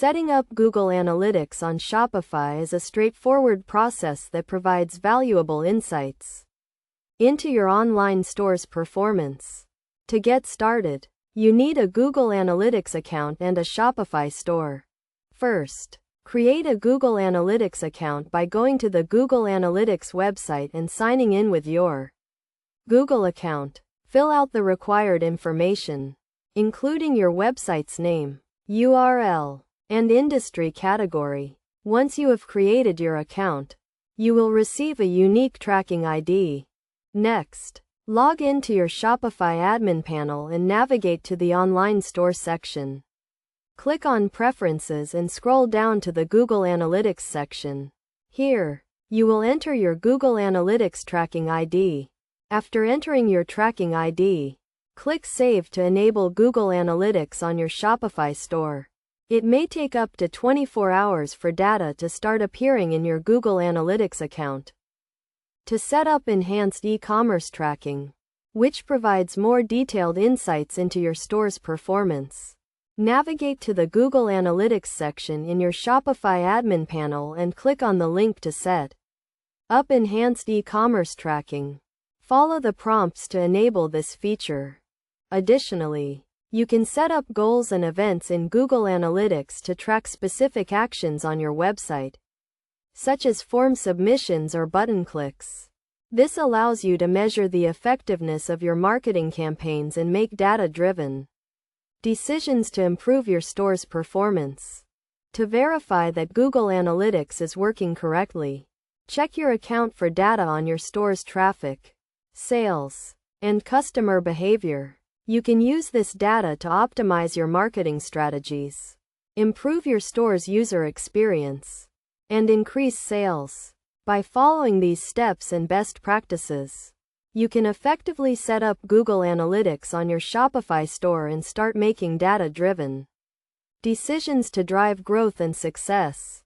Setting up Google Analytics on Shopify is a straightforward process that provides valuable insights into your online store's performance. To get started, you need a Google Analytics account and a Shopify store. First, create a Google Analytics account by going to the Google Analytics website and signing in with your Google account. Fill out the required information, including your website's name, URL, and industry category. Once you have created your account, you will receive a unique tracking ID. Next, log into your Shopify admin panel and navigate to the Online Store section. Click on Preferences and scroll down to the Google Analytics section. Here, you will enter your Google Analytics tracking ID. After entering your tracking ID, click Save to enable Google Analytics on your Shopify store. It may take up to 24 hours for data to start appearing in your Google Analytics account. To set up enhanced e-commerce tracking, which provides more detailed insights into your store's performance, navigate to the Google Analytics section in your Shopify admin panel and click on the link to set up enhanced e-commerce tracking. Follow the prompts to enable this feature. Additionally, you can set up goals and events in Google Analytics to track specific actions on your website, such as form submissions or button clicks. This allows you to measure the effectiveness of your marketing campaigns and make data-driven decisions to improve your store's performance. To verify that Google Analytics is working correctly, check your account for data on your store's traffic, sales, and customer behavior. You can use this data to optimize your marketing strategies, improve your store's user experience, and increase sales. By following these steps and best practices, you can effectively set up Google Analytics on your Shopify store and start making data-driven decisions to drive growth and success.